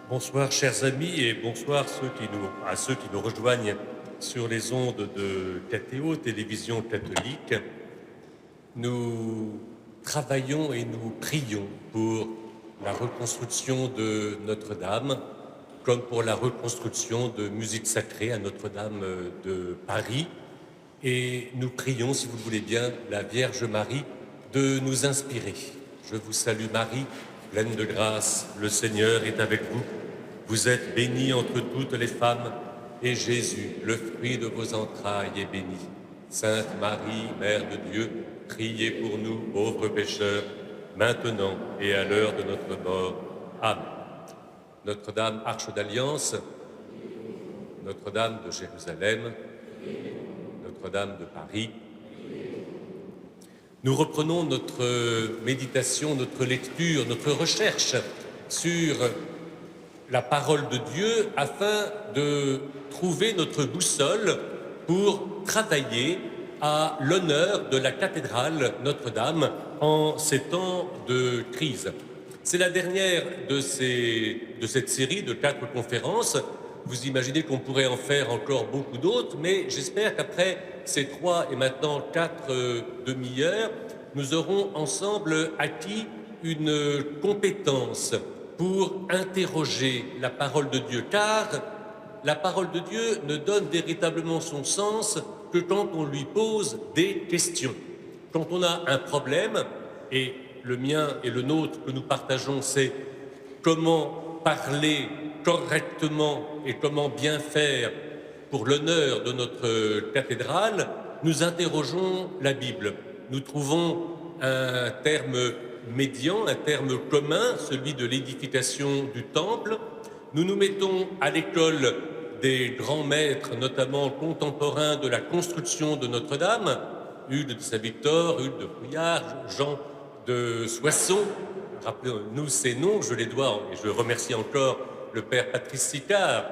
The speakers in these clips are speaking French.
Bonsoir chers amis et bonsoir à ceux qui nous rejoignent sur les ondes de KTO, Télévision catholique. Nous travaillons et nous prions pour la reconstruction de Notre-Dame, comme pour la reconstruction de musique sacrée à Notre-Dame de Paris. Et nous prions, si vous le voulez bien, la Vierge Marie de nous inspirer. Je vous salue Marie, pleine de grâce, le Seigneur est avec vous. Vous êtes bénie entre toutes les femmes, et Jésus, le fruit de vos entrailles, est béni. Sainte Marie, Mère de Dieu, priez pour nous, pauvres pécheurs, maintenant et à l'heure de notre mort. Amen. Notre-Dame, arche d'alliance, Notre-Dame de Jérusalem, Notre-Dame de Paris. Nous reprenons notre méditation, notre lecture, notre recherche sur la parole de Dieu afin de trouver notre boussole pour travailler à l'honneur de la cathédrale Notre-Dame en ces temps de crise. C'est la dernière de cette série de 4 conférences. Vous imaginez qu'on pourrait en faire encore beaucoup d'autres, mais j'espère qu'après ces 3 et maintenant 4 demi-heures, nous aurons ensemble acquis une compétence pour interroger la parole de Dieu, car la parole de Dieu ne donne véritablement son sens que quand on lui pose des questions. Quand on a un problème, et le mien et le nôtre que nous partageons, c'est comment parler correctement et comment bien faire pour l'honneur de notre cathédrale, nous interrogeons la Bible. Nous trouvons un terme médian, un terme commun, celui de l'édification du temple. Nous nous mettons à l'école des grands maîtres, notamment contemporains de la construction de Notre-Dame, Hugues de Saint-Victor, Hugues de Brouillard, Jean de Soissons. Rappelez-nous ces noms, je les dois, et je remercie encore le père Patrice Sicard,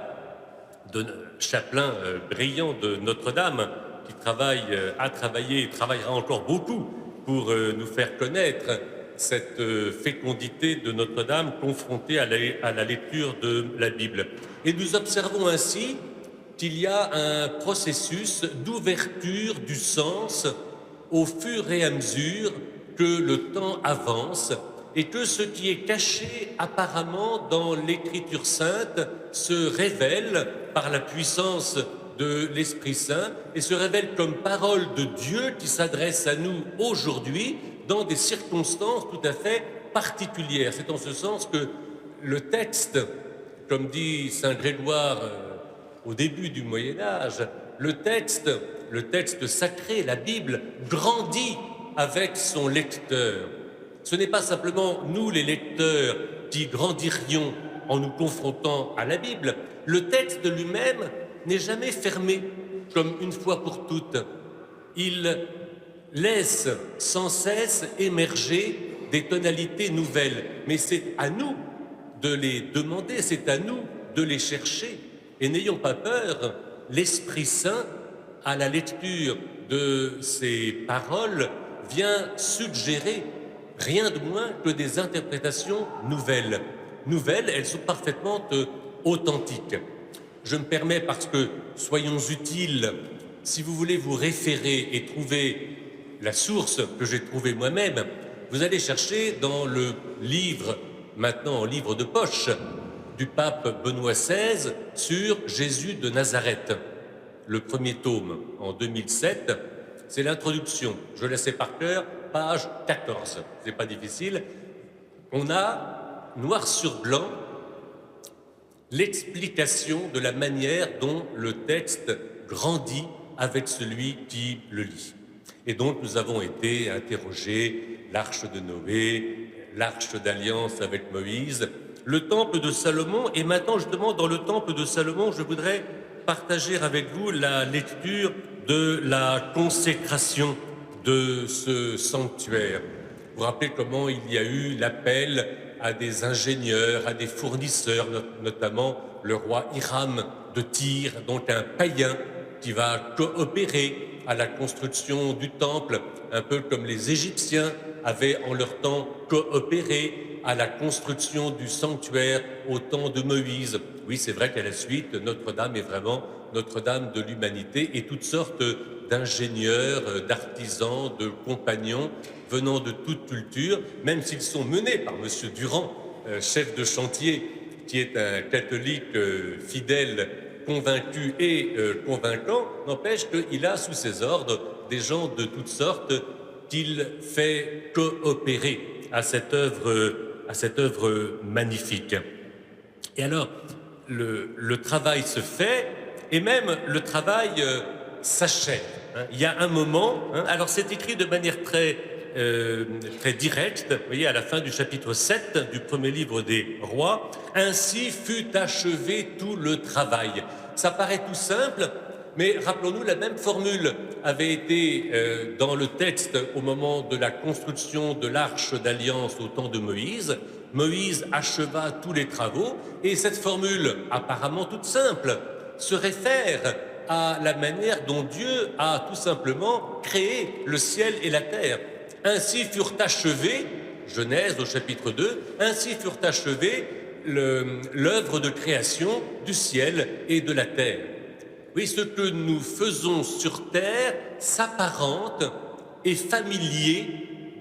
chapelain brillant de Notre-Dame, qui a travaillé et travaillera encore beaucoup pour nous faire connaître cette fécondité de Notre-Dame confrontée à la lecture de la Bible. Et nous observons ainsi qu'il y a un processus d'ouverture du sens au fur et à mesure que le temps avance et que ce qui est caché apparemment dans l'Écriture sainte se révèle par la puissance de l'Esprit Saint et se révèle comme parole de Dieu qui s'adresse à nous aujourd'hui dans des circonstances tout à fait particulières. C'est en ce sens que le texte, comme dit saint Grégoire au début du Moyen-Âge, le texte sacré, la Bible, grandit avec son lecteur. Ce n'est pas simplement nous, les lecteurs, qui grandirions en nous confrontant à la Bible. Le texte lui-même n'est jamais fermé comme une fois pour toutes. Il laisse sans cesse émerger des tonalités nouvelles. Mais c'est à nous de les demander, c'est à nous de les chercher. Et n'ayons pas peur, l'Esprit Saint, à la lecture de ces paroles, vient suggérer rien de moins que des interprétations nouvelles. Nouvelles, elles sont parfaitement authentiques. Je me permets, parce que soyons utiles, si vous voulez vous référer et trouver la source que j'ai trouvée moi-même, vous allez chercher dans le livre, maintenant en livre de poche, du pape Benoît XVI sur Jésus de Nazareth, le premier tome en 2007. C'est l'introduction, je la sais par cœur, page 14, c'est pas difficile. On a, noir sur blanc, l'explication de la manière dont le texte grandit avec celui qui le lit. Et donc nous avons été interroger l'arche de Noé, l'arche d'alliance avec Moïse, le temple de Salomon, et maintenant justement dans le temple de Salomon, je voudrais partager avec vous la lecture de la consécration de ce sanctuaire. Vous vous rappelez comment il y a eu l'appel à des ingénieurs, à des fournisseurs, notamment le roi Hiram de Tyr, donc un païen qui va coopérer à la construction du temple, un peu comme les Égyptiens avaient en leur temps coopéré à la construction du sanctuaire au temps de Moïse. Oui, c'est vrai qu'à la suite, Notre-Dame est vraiment Notre-Dame de l'humanité et toutes sortes d'ingénieurs, d'artisans, de compagnons venant de toute culture, même s'ils sont menés par M. Durand, chef de chantier, qui est un catholique fidèle, convaincu et convaincant, n'empêche qu'il a sous ses ordres des gens de toutes sortes qu'il fait coopérer à cette œuvre magnifique. Et alors, le travail se fait, et même le travail s'achève. Il y a un moment, alors c'est écrit de manière très directe, vous voyez, à la fin du chapitre 7 du premier livre des Rois, « Ainsi fut achevé tout le travail ». Ça paraît tout simple, mais rappelons-nous, la même formule avait été dans le texte au moment de la construction de l'Arche d'Alliance au temps de Moïse. Moïse acheva tous les travaux, et cette formule, apparemment toute simple, se réfère à la manière dont Dieu a tout simplement créé le ciel et la terre. Ainsi furent achevés, Genèse au chapitre 2, ainsi furent achevés l'œuvre de création du ciel et de la terre. Oui, ce que nous faisons sur terre s'apparente et familier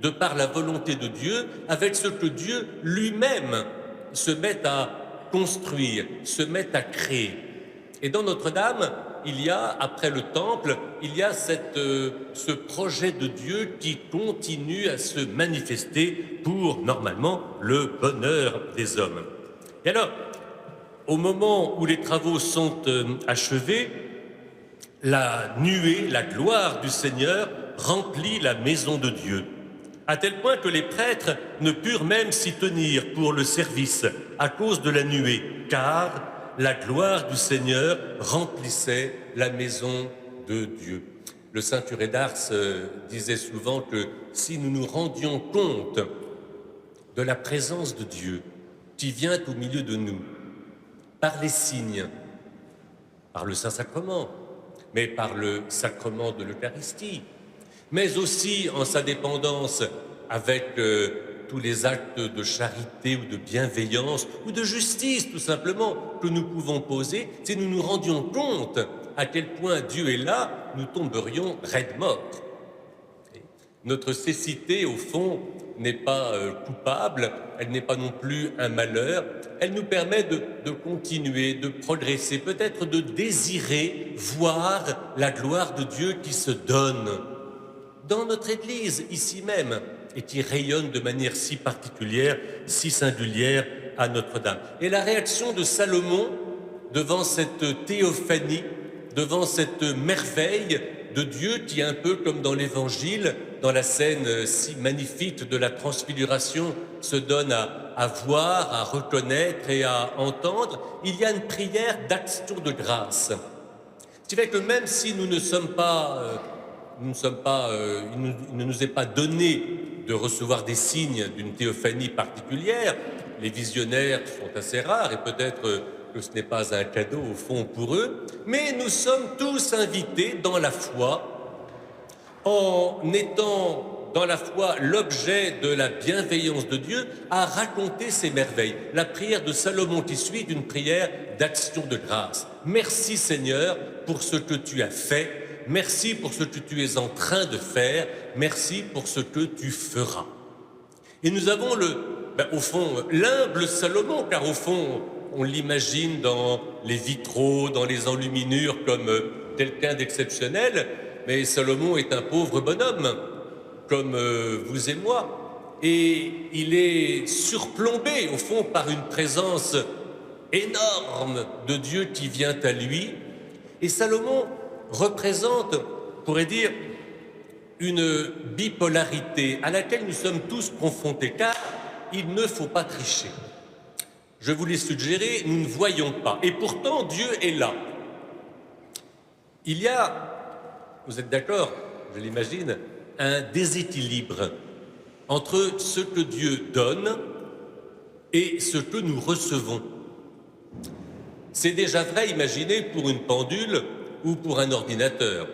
de par la volonté de Dieu avec ce que Dieu lui-même se met à construire, se met à créer. Et dans Notre-Dame, il y a, après le temple, il y a ce projet de Dieu qui continue à se manifester pour, normalement, le bonheur des hommes. Et alors, au moment où les travaux sont achevés, la nuée, la gloire du Seigneur remplit la maison de Dieu, à tel point que les prêtres ne purent même s'y tenir pour le service à cause de la nuée, car la gloire du Seigneur remplissait la maison de Dieu. Le saint curé d'Ars disait souvent que si nous nous rendions compte de la présence de Dieu qui vient au milieu de nous, par les signes, par le Saint-Sacrement, mais par le sacrement de l'Eucharistie, mais aussi en sa dépendance avec tous les actes de charité ou de bienveillance ou de justice, tout simplement, que nous pouvons poser, si nous nous rendions compte à quel point Dieu est là, nous tomberions raide morts. Notre cécité, au fond, n'est pas coupable, elle n'est pas non plus un malheur, elle nous permet de continuer, de progresser, peut-être de désirer voir la gloire de Dieu qui se donne dans notre Église, ici même, et qui rayonne de manière si particulière, si singulière à Notre-Dame. Et la réaction de Salomon devant cette théophanie, devant cette merveille de Dieu qui, un peu comme dans l'Évangile, dans la scène si magnifique de la transfiguration, se donne à voir, à reconnaître et à entendre, il y a une prière d'action de grâce. Ce qui fait que même si il ne nous est pas donné de recevoir des signes d'une théophanie particulière, les visionnaires sont assez rares et peut-être que ce n'est pas un cadeau au fond pour eux, mais nous sommes tous invités dans la foi, en étant dans la foi l'objet de la bienveillance de Dieu, à raconter ses merveilles. La prière de Salomon qui suit est une prière d'action de grâce. Merci Seigneur pour ce que tu as fait, merci pour ce que tu es en train de faire, merci pour ce que tu feras. Et nous avons au fond, l'humble Salomon, car au fond, on l'imagine dans les vitraux, dans les enluminures comme quelqu'un d'exceptionnel, mais Salomon est un pauvre bonhomme, comme vous et moi, et il est surplombé, au fond, par une présence énorme de Dieu qui vient à lui. Et Salomon représente, on pourrait dire, une bipolarité à laquelle nous sommes tous confrontés, car il ne faut pas tricher. Je vous l'ai suggéré, nous ne voyons pas. Et pourtant, Dieu est là. Il y a, vous êtes d'accord, je l'imagine, un déséquilibre entre ce que Dieu donne et ce que nous recevons. C'est déjà vrai, imaginez, pour une pendule ou pour un ordinateur.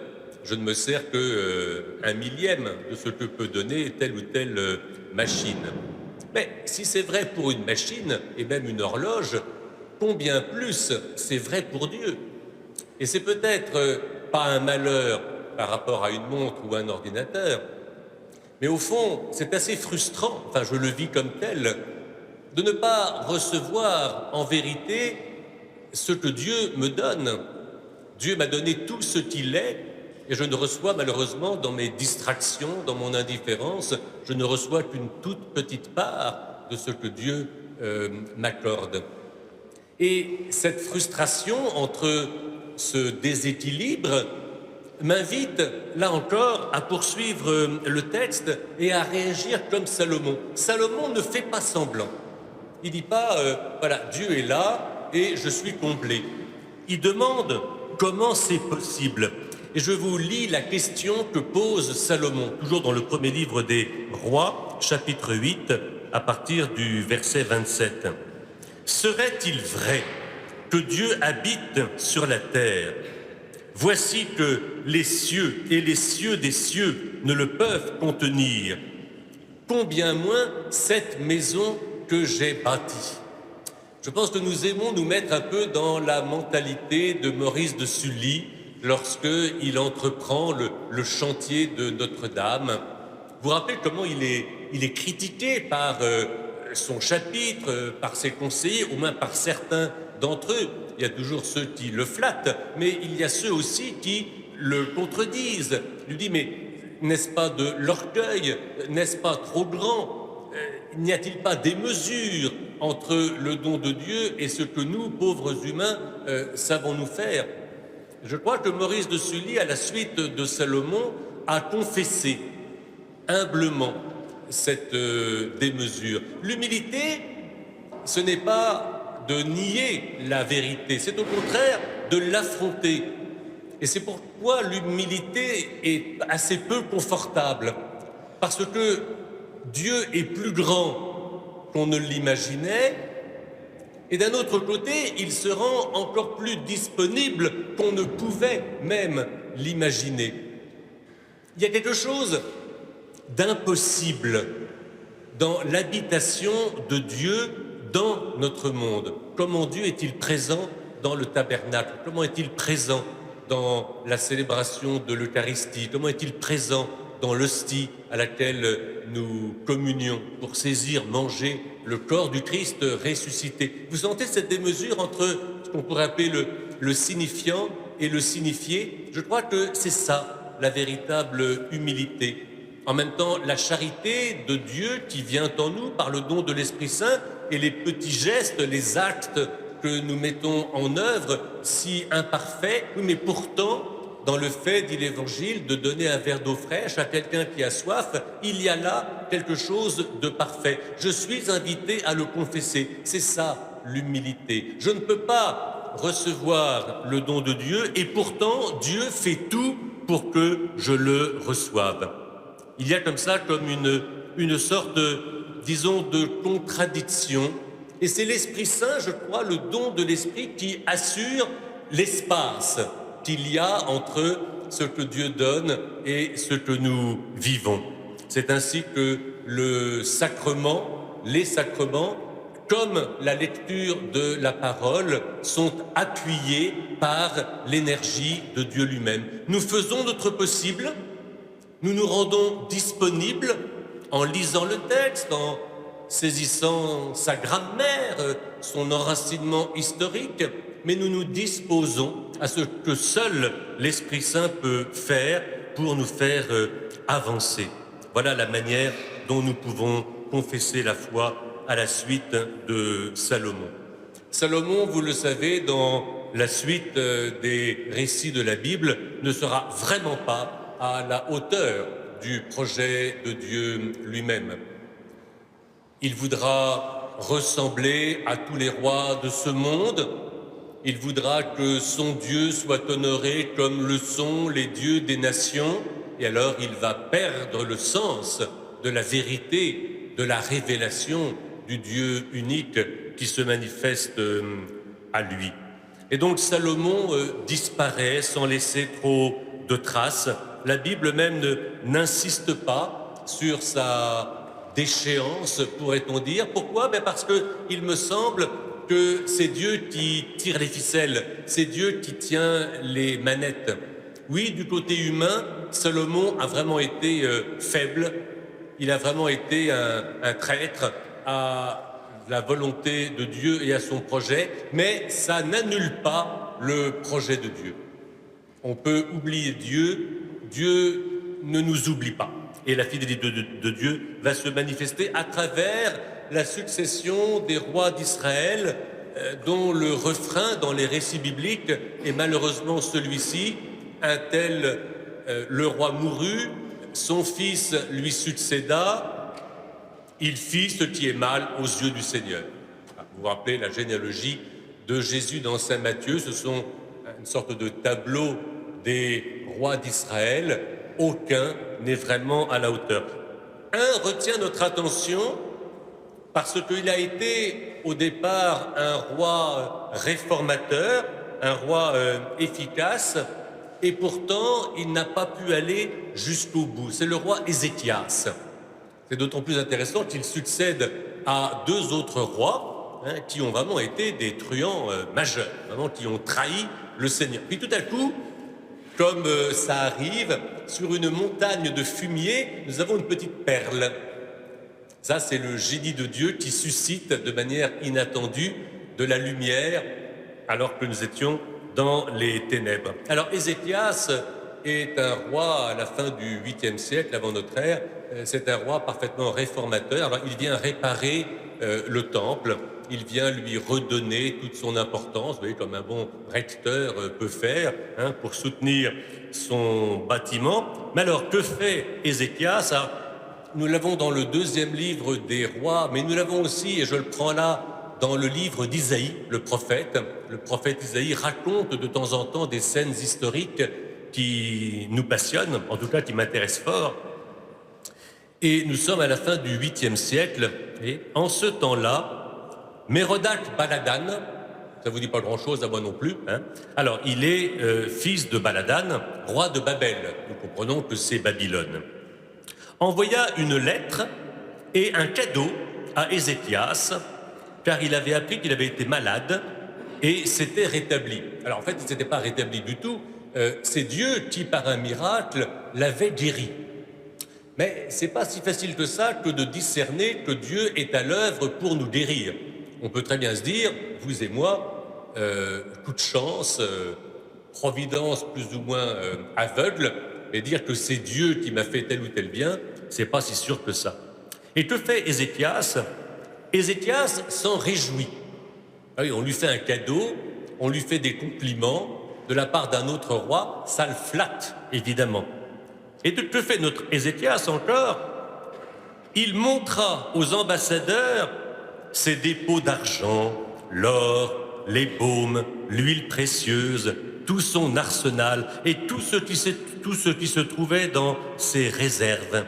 Je ne me sers que 1/1000 de ce que peut donner telle ou telle machine. Mais si c'est vrai pour une machine et même une horloge, combien plus c'est vrai pour Dieu? Et c'est peut-être pas un malheur par rapport à une montre ou un ordinateur, mais au fond, c'est assez frustrant, enfin je le vis comme tel, de ne pas recevoir en vérité ce que Dieu me donne. Dieu m'a donné tout ce qu'il est, et je ne reçois malheureusement dans mes distractions, dans mon indifférence, je ne reçois qu'une toute petite part de ce que Dieu m'accorde. Et cette frustration entre ce déséquilibre m'invite, là encore, à poursuivre le texte et à réagir comme Salomon. Salomon ne fait pas semblant. Il ne dit pas, voilà, Dieu est là et je suis comblé. Il demande comment c'est possible. Et je vous lis la question que pose Salomon, toujours dans le premier livre des Rois, chapitre 8, à partir du verset 27. Serait-il vrai que Dieu habite sur la terre? Voici que les cieux et les cieux des cieux ne le peuvent contenir. Combien moins cette maison que j'ai bâtie. Je pense que nous aimons nous mettre un peu dans la mentalité de Maurice de Sully lorsqu'il entreprend le chantier de Notre-Dame. Vous vous rappelez comment il est critiqué par son chapitre, par ses conseillers, au moins par certains d'entre eux. Il y a toujours ceux qui le flattent, mais il y a ceux aussi qui le contredisent. Il lui dit, mais n'est-ce pas de l'orgueil? N'est-ce pas trop grand? N'y a-t-il pas des mesures entre le don de Dieu et ce que nous, pauvres humains, savons nous faire? Je crois que Maurice de Sully, à la suite de Salomon, a confessé humblement cette démesure. L'humilité, ce n'est pas de nier la vérité, c'est au contraire de l'affronter. Et c'est pourquoi l'humilité est assez peu confortable, parce que Dieu est plus grand qu'on ne l'imaginait, et d'un autre côté, il se rend encore plus disponible qu'on ne pouvait même l'imaginer. Il y a quelque chose d'impossible dans l'habitation de Dieu dans notre monde. Comment Dieu est-il présent dans le tabernacle? Comment est-il présent dans la célébration de l'Eucharistie? Comment est-il présent dans l'hostie à laquelle nous communions pour saisir, manger le corps du Christ ressuscité? Vous sentez cette démesure entre ce qu'on pourrait appeler le signifiant et le signifié? Je crois que c'est ça, la véritable humilité. En même temps, la charité de Dieu qui vient en nous par le don de l'Esprit Saint et les petits gestes, les actes que nous mettons en œuvre, si imparfaits, oui, mais pourtant, dans le fait, dit l'Évangile, de donner un verre d'eau fraîche à quelqu'un qui a soif, il y a là quelque chose de parfait. Je suis invité à le confesser. C'est ça, l'humilité. Je ne peux pas recevoir le don de Dieu et pourtant, Dieu fait tout pour que je le reçoive. Il y a comme ça comme une sorte, disons, de contradiction. Et c'est l'Esprit Saint, je crois, le don de l'Esprit qui assure l'espace qu'il y a entre ce que Dieu donne et ce que nous vivons. C'est ainsi que le sacrement, les sacrements, comme la lecture de la parole, sont appuyés par l'énergie de Dieu lui-même. Nous faisons notre possible. Nous nous rendons disponibles en lisant le texte, en saisissant sa grammaire, son enracinement historique, mais nous nous disposons à ce que seul l'Esprit Saint peut faire pour nous faire avancer. Voilà la manière dont nous pouvons confesser la foi à la suite de Salomon. Salomon, vous le savez, dans la suite des récits de la Bible, ne sera vraiment pas à la hauteur du projet de Dieu lui-même. Il voudra ressembler à tous les rois de ce monde. Il voudra que son Dieu soit honoré comme le sont les dieux des nations. Et alors il va perdre le sens de la vérité, de la révélation du Dieu unique qui se manifeste à lui. Et donc Salomon disparaît sans laisser trop de traces. La Bible même n'insiste pas sur sa d'échéance, pourrait-on dire. Pourquoi? Parce qu'il me semble que c'est Dieu qui tire les ficelles, c'est Dieu qui tient les manettes. Oui, du côté humain, Salomon a vraiment été faible, il a vraiment été un traître à la volonté de Dieu et à son projet, mais ça n'annule pas le projet de Dieu. On peut oublier Dieu, Dieu ne nous oublie pas. Et la fidélité de Dieu va se manifester à travers la succession des rois d'Israël, dont le refrain dans les récits bibliques est malheureusement celui-ci: un tel, le roi mourut, son fils lui succéda, il fit ce qui est mal aux yeux du Seigneur. Vous vous rappelez la généalogie de Jésus dans Saint Matthieu, ce sont une sorte de tableau des rois d'Israël, aucun n'est vraiment à la hauteur. Un retient notre attention parce qu'il a été au départ un roi réformateur, un roi efficace, et pourtant il n'a pas pu aller jusqu'au bout. C'est le roi Ézéchias. C'est d'autant plus intéressant qu'il succède à deux autres rois qui ont vraiment été des truands majeurs, vraiment qui ont trahi le Seigneur. Puis tout à coup, comme ça arrive, sur une montagne de fumier, nous avons une petite perle. Ça, c'est le génie de Dieu qui suscite de manière inattendue de la lumière alors que nous étions dans les ténèbres. Alors, Ézéchias est un roi à la fin du 8e siècle avant notre ère. C'est un roi parfaitement réformateur. Alors, il vient réparer le temple. Il vient lui redonner toute son importance, vous voyez, comme un bon recteur peut faire, pour soutenir son bâtiment. Mais alors, que fait Ézéchias? Nous l'avons dans le 2e livre des rois, mais nous l'avons aussi, et je le prends là, dans le livre d'Isaïe, le prophète. Le prophète Isaïe raconte de temps en temps des scènes historiques qui nous passionnent, en tout cas qui m'intéressent fort. Et nous sommes à la fin du 8e siècle, et en ce temps-là, Mérodach Baladan, ça vous dit pas grand-chose à moi non plus, alors il est fils de Baladan, roi de Babel, nous comprenons que c'est Babylone, envoya une lettre et un cadeau à Ézéchias, car il avait appris qu'il avait été malade et s'était rétabli. Alors en fait, il ne s'était pas rétabli du tout, c'est Dieu qui, par un miracle, l'avait guéri. Mais c'est pas si facile que ça que de discerner que Dieu est à l'œuvre pour nous guérir. On peut très bien se dire, vous et moi, coup de chance, providence plus ou moins aveugle, mais dire que c'est Dieu qui m'a fait tel ou tel bien, c'est pas si sûr que ça. Et que fait Ézéchias? Ézéchias s'en réjouit. Ah oui, on lui fait un cadeau, on lui fait des compliments de la part d'un autre roi, ça le flatte, évidemment. Et que fait notre Ézéchias encore? Il montra aux ambassadeurs ses dépôts d'argent, l'or, les baumes, l'huile précieuse, tout son arsenal et tout ce qui se trouvait dans ses réserves.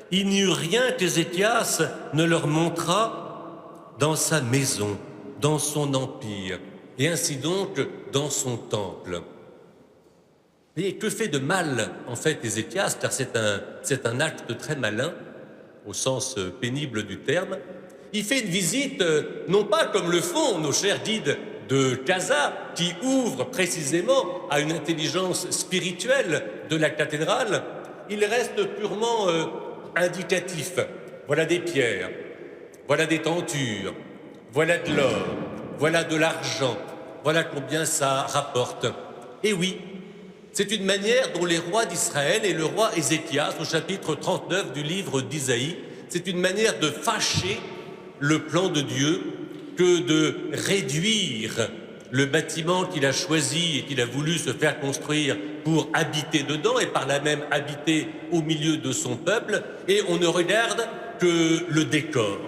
Il n'y eut rien qu'Ézéchias ne leur montra dans sa maison, dans son empire, et ainsi donc dans son temple. Et que fait de mal, en fait, Ézéchias, car c'est un acte très malin, au sens pénible du terme. Il fait une visite, non pas comme le font nos chers guides de Casa, qui ouvrent précisément à une intelligence spirituelle de la cathédrale. Il reste purement indicatif. Voilà des pierres, voilà des tentures, voilà de l'or, voilà de l'argent, voilà combien ça rapporte. Et oui, c'est une manière dont les rois d'Israël et le roi Ézéchias, au chapitre 39 du livre d'Isaïe, c'est une manière de fâcher le plan de Dieu que de réduire le bâtiment qu'il a choisi et qu'il a voulu se faire construire pour habiter dedans et par là même habiter au milieu de son peuple, et on ne regarde que le décor.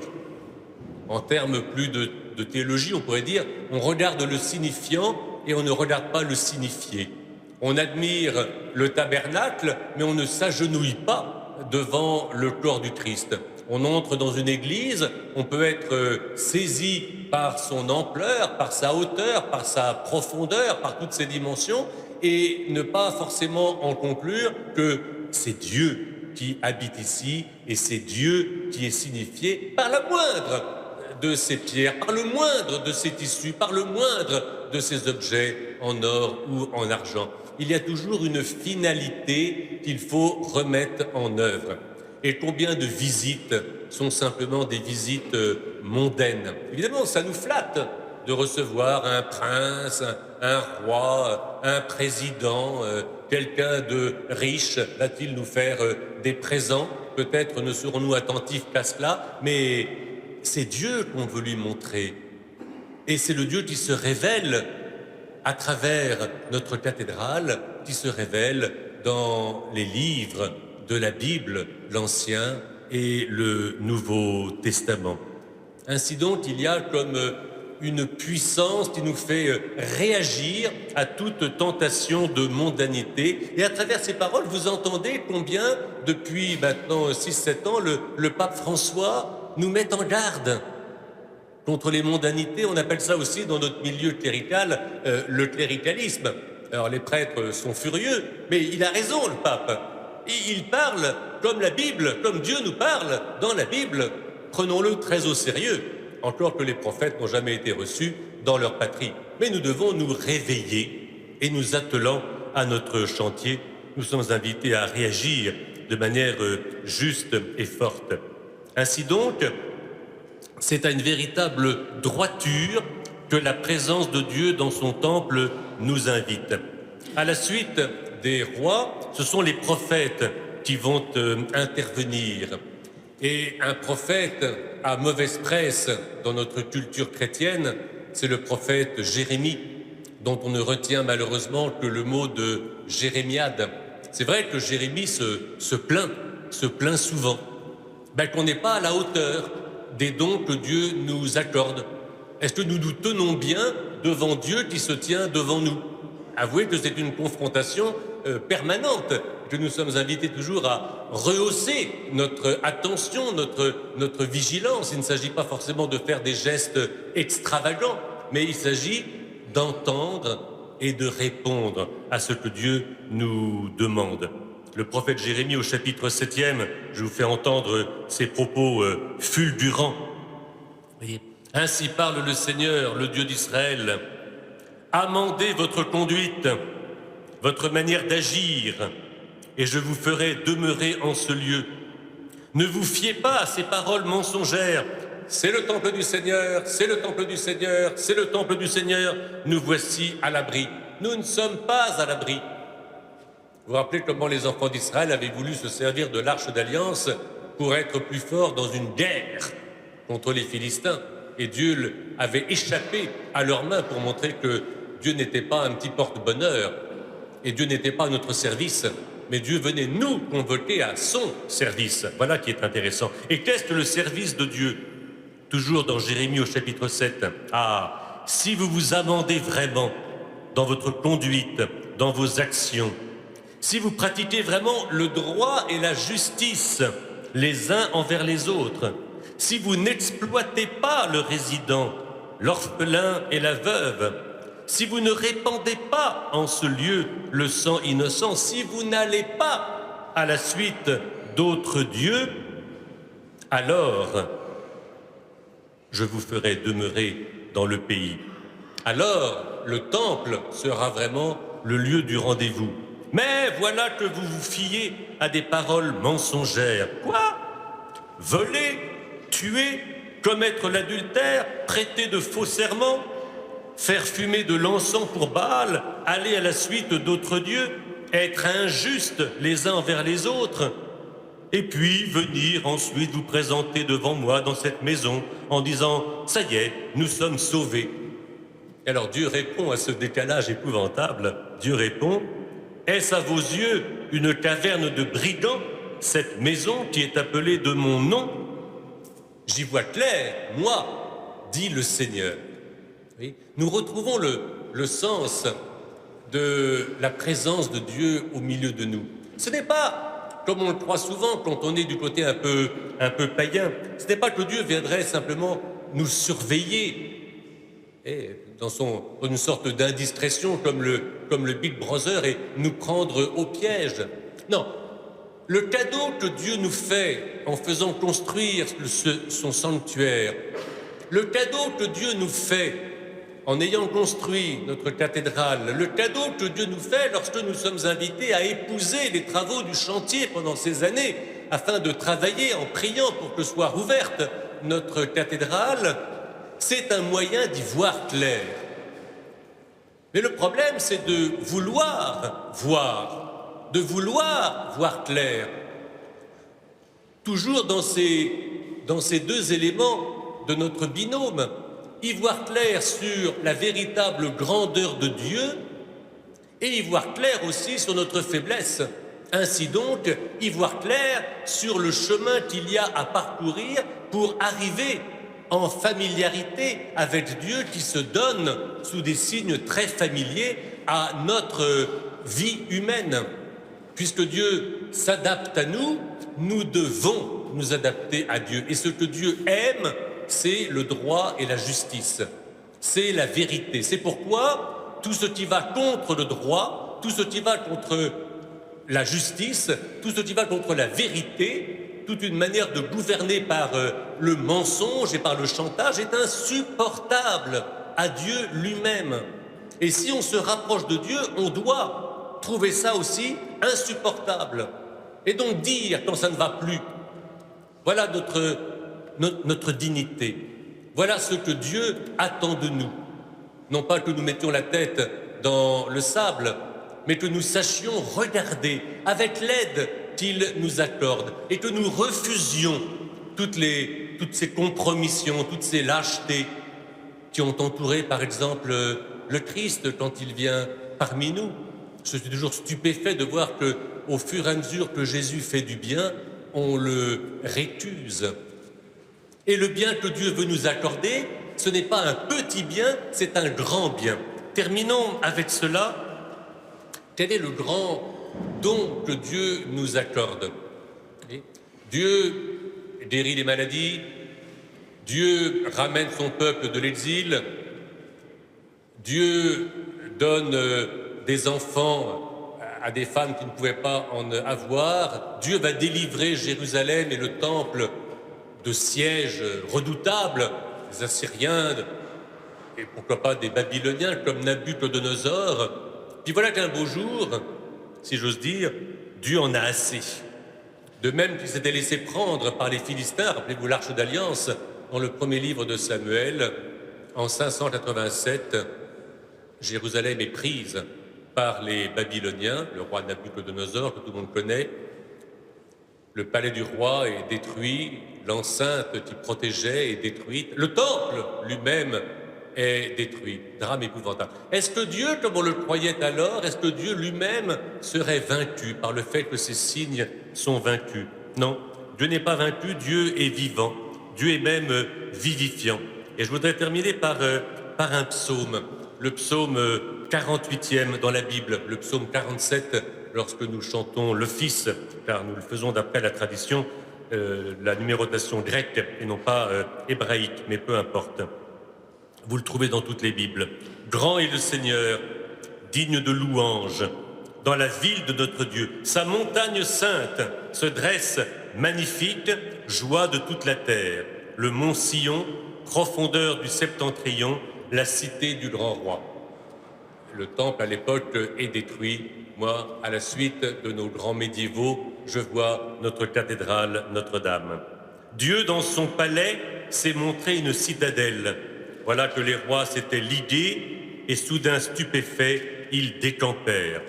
En termes plus de théologie, on pourrait dire, on regarde le signifiant et on ne regarde pas le signifié. On admire le tabernacle, mais on ne s'agenouille pas devant le corps du Christ. On entre dans une église, on peut être saisi par son ampleur, par sa hauteur, par sa profondeur, par toutes ses dimensions, et ne pas forcément en conclure que c'est Dieu qui habite ici, et c'est Dieu qui est signifié par la moindre de ces pierres, par le moindre de ces tissus, par le moindre de ces objets en or ou en argent. Il y a toujours une finalité qu'il faut remettre en œuvre. Et combien de visites sont simplement des visites mondaines? Évidemment, ça nous flatte de recevoir un prince, un roi, un président, quelqu'un de riche, va-t-il nous faire des présents? Peut-être ne serons-nous attentifs qu'à cela, mais c'est Dieu qu'on veut lui montrer. Et c'est le Dieu qui se révèle à travers notre cathédrale, qui se révèle dans les livres de la Bible, l'Ancien et le Nouveau Testament. Ainsi donc, il y a comme une puissance qui nous fait réagir à toute tentation de mondanité. Et à travers ces paroles, vous entendez combien, depuis maintenant 6-7 ans, le pape François nous met en garde contre les mondanités. On appelle ça aussi, dans notre milieu clérical, le cléricalisme. Alors les prêtres sont furieux, mais il a raison, le pape. Il parle comme la Bible, comme Dieu nous parle dans la Bible. Prenons-le très au sérieux, encore que les prophètes n'ont jamais été reçus dans leur patrie. Mais nous devons nous réveiller et nous attelant à notre chantier, nous sommes invités à réagir de manière juste et forte. Ainsi donc, c'est à une véritable droiture que la présence de Dieu dans son temple nous invite. À la suite des rois, ce sont les prophètes qui vont intervenir. Et un prophète à mauvaise presse dans notre culture chrétienne, c'est le prophète Jérémie, dont on ne retient malheureusement que le mot de jérémiade. C'est vrai que Jérémie se plaint souvent, qu'on n'est pas à la hauteur des dons que Dieu nous accorde. Est-ce que nous nous tenons bien devant Dieu qui se tient devant nous? Avouez que c'est une confrontation permanente, que nous sommes invités toujours à rehausser notre attention, notre vigilance. Il ne s'agit pas forcément de faire des gestes extravagants, mais il s'agit d'entendre et de répondre à ce que Dieu nous demande. Le prophète Jérémie, au chapitre 7e, je vous fais entendre ses propos fulgurants. Ainsi parle le Seigneur, le Dieu d'Israël. Amendez votre conduite, votre manière d'agir, et je vous ferai demeurer en ce lieu. Ne vous fiez pas à ces paroles mensongères. C'est le temple du Seigneur, c'est le temple du Seigneur, c'est le temple du Seigneur. Nous voici à l'abri. Nous ne sommes pas à l'abri. Vous vous rappelez comment les enfants d'Israël avaient voulu se servir de l'arche d'alliance pour être plus forts dans une guerre contre les Philistins. Et Dieu avait échappé à leurs mains pour montrer que Dieu n'était pas un petit porte-bonheur et Dieu n'était pas à notre service, mais Dieu venait nous convoquer à son service. Voilà qui est intéressant. Et qu'est-ce que le service de Dieu? Toujours dans Jérémie au chapitre 7. Ah, si vous vous amendez vraiment dans votre conduite, dans vos actions, si vous pratiquez vraiment le droit et la justice les uns envers les autres, si vous n'exploitez pas le résident, l'orphelin et la veuve, si vous ne répandez pas en ce lieu le sang innocent, si vous n'allez pas à la suite d'autres dieux, alors je vous ferai demeurer dans le pays. Alors le temple sera vraiment le lieu du rendez-vous. Mais voilà que vous vous fiez à des paroles mensongères. Quoi? Voler, tuer, commettre l'adultère, prêter de faux serments, faire fumer de l'encens pour Baal, aller à la suite d'autres dieux, être injustes les uns envers les autres, et puis venir ensuite vous présenter devant moi dans cette maison en disant « ça y est, nous sommes sauvés ». Alors Dieu répond à ce décalage épouvantable. Dieu répond « Est-ce à vos yeux une caverne de brigands, cette maison qui est appelée de mon nom? J'y vois clair, moi, dit le Seigneur. » Oui. Nous retrouvons le sens de la présence de Dieu au milieu de nous. Ce n'est pas, comme on le croit souvent quand on est du côté un peu païen, ce n'est pas que Dieu viendrait simplement nous surveiller et dans une sorte d'indiscrétion comme le Big Brother et nous prendre au piège. Non, Le cadeau que Dieu nous fait en faisant construire son sanctuaire, le cadeau que Dieu nous fait en ayant construit notre cathédrale, le cadeau que Dieu nous fait lorsque nous sommes invités à épouser les travaux du chantier pendant ces années, afin de travailler en priant pour que soit rouverte notre cathédrale, c'est un moyen d'y voir clair. Mais le problème, c'est de vouloir voir clair. Toujours dans ces deux éléments de notre binôme, y voir clair sur la véritable grandeur de Dieu et y voir clair aussi sur notre faiblesse. Ainsi donc, y voir clair sur le chemin qu'il y a à parcourir pour arriver en familiarité avec Dieu qui se donne sous des signes très familiers à notre vie humaine. Puisque Dieu s'adapte à nous, nous devons nous adapter à Dieu. Et ce que Dieu aime, c'est le droit et la justice. C'est la vérité. C'est pourquoi tout ce qui va contre le droit, tout ce qui va contre la justice, tout ce qui va contre la vérité, toute une manière de gouverner par le mensonge et par le chantage est insupportable à Dieu lui-même. Et si on se rapproche de Dieu, on doit trouver ça aussi insupportable. Et donc dire quand ça ne va plus, voilà notre dignité. Voilà ce que Dieu attend de nous. Non pas que nous mettions la tête dans le sable, mais que nous sachions regarder avec l'aide qu'il nous accorde et que nous refusions toutes ces compromissions, toutes ces lâchetés qui ont entouré, par exemple, le Christ quand il vient parmi nous. Je suis toujours stupéfait de voir que, au fur et à mesure que Jésus fait du bien, on le récuse. Et le bien que Dieu veut nous accorder, ce n'est pas un petit bien, c'est un grand bien. Terminons avec cela. Quel est le grand don que Dieu nous accorde? Dieu guérit les maladies, Dieu ramène son peuple de l'exil, Dieu donne des enfants à des femmes qui ne pouvaient pas en avoir, Dieu va délivrer Jérusalem et le temple de sièges redoutables, des Assyriens, et pourquoi pas des Babyloniens comme Nabuchodonosor. Puis voilà qu'un beau jour, si j'ose dire, Dieu en a assez. De même qu'il s'était laissé prendre par les Philistins, rappelez-vous l'Arche d'Alliance, dans le premier livre de Samuel, en 587, Jérusalem est prise par les Babyloniens, le roi Nabuchodonosor, que tout le monde connaît. Le palais du roi est détruit, l'enceinte qui protégeait est détruite, le temple lui-même est détruit. Drame épouvantable. Est-ce que Dieu, comme on le croyait alors, est-ce que Dieu lui-même serait vaincu par le fait que ces signes sont vaincus? Non, Dieu n'est pas vaincu, Dieu est vivant, Dieu est même vivifiant. Et je voudrais terminer par un psaume, le psaume 48e dans la Bible, le psaume 47 lorsque nous chantons l'office, car nous le faisons d'après la tradition, la numérotation grecque et non pas hébraïque, mais peu importe. Vous le trouvez dans toutes les Bibles. Grand est le Seigneur, digne de louange, dans la ville de notre Dieu. Sa montagne sainte se dresse magnifique, joie de toute la terre. Le mont Sion, profondeur du septentrion, la cité du grand roi. Le temple à l'époque est détruit. Moi, à la suite de nos grands médiévaux, je vois notre cathédrale Notre-Dame. Dieu, dans son palais, s'est montré une citadelle. Voilà que les rois s'étaient ligués et soudain stupéfaits, ils décampèrent.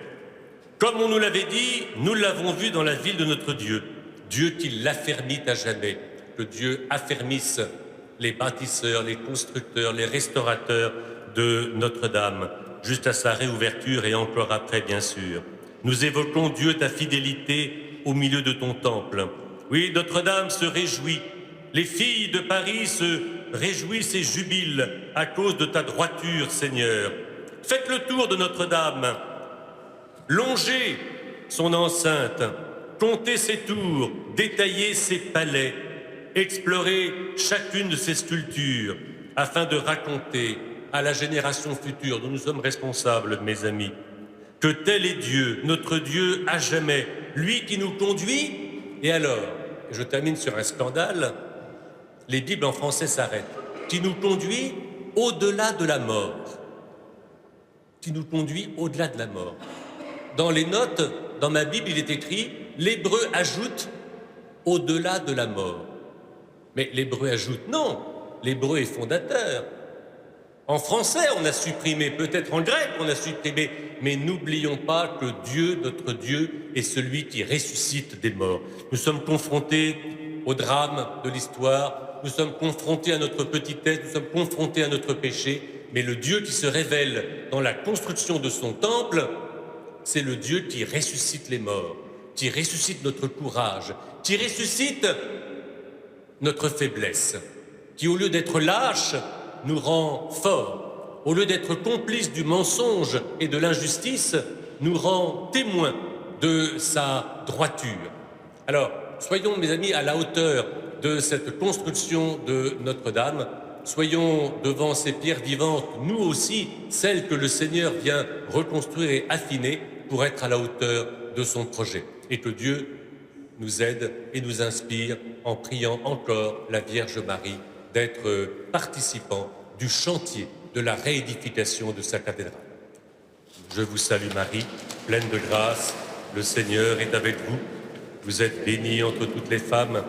Comme on nous l'avait dit, nous l'avons vu dans la ville de notre Dieu. Dieu qui l'affermit à jamais. Que Dieu affermisse les bâtisseurs, les constructeurs, les restaurateurs de Notre-Dame, jusqu'à sa réouverture et encore après, bien sûr. Nous évoquons, Dieu, ta fidélité au milieu de ton temple. Oui, Notre-Dame se réjouit. Les filles de Paris se réjouissent et jubilent à cause de ta droiture, Seigneur. Faites le tour de Notre-Dame. Longez son enceinte, comptez ses tours, détaillez ses palais, explorez chacune de ses sculptures, afin de raconter à la génération future dont nous sommes responsables, mes amis, que tel est Dieu, notre Dieu à jamais, lui qui nous conduit. Et alors, je termine sur un scandale, les Bibles en français s'arrêtent, qui nous conduit au-delà de la mort. Qui nous conduit au-delà de la mort. Dans les notes, dans ma Bible, il est écrit « L'Hébreu ajoute au-delà de la mort ». Mais l'Hébreu ajoute non, l'Hébreu est fondateur. En français, on a supprimé, peut-être en grec, on a supprimé, mais n'oublions pas que Dieu, notre Dieu, est celui qui ressuscite des morts. Nous sommes confrontés au drame de l'histoire, nous sommes confrontés à notre petitesse, nous sommes confrontés à notre péché, mais le Dieu qui se révèle dans la construction de son temple, c'est le Dieu qui ressuscite les morts, qui ressuscite notre courage, qui ressuscite notre faiblesse, qui au lieu d'être lâche, nous rend forts, au lieu d'être complices du mensonge et de l'injustice, nous rend témoins de sa droiture. Alors, soyons, mes amis, à la hauteur de cette construction de Notre-Dame, soyons devant ces pierres vivantes, nous aussi, celles que le Seigneur vient reconstruire et affiner pour être à la hauteur de son projet. Et que Dieu nous aide et nous inspire en priant encore la Vierge Marie d'être participant du chantier de la réédification de sa cathédrale. Je vous salue Marie, pleine de grâce, le Seigneur est avec vous. Vous êtes bénie entre toutes les femmes,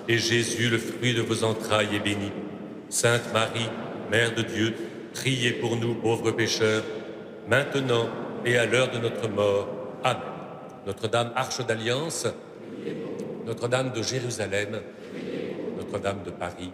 et Jésus, le fruit de vos entrailles, est béni. Sainte Marie, Mère de Dieu, priez pour nous pauvres pécheurs, maintenant et à l'heure de notre mort. Amen. Notre-Dame, Arche d'Alliance, Notre-Dame de Jérusalem, Notre-Dame de Paris.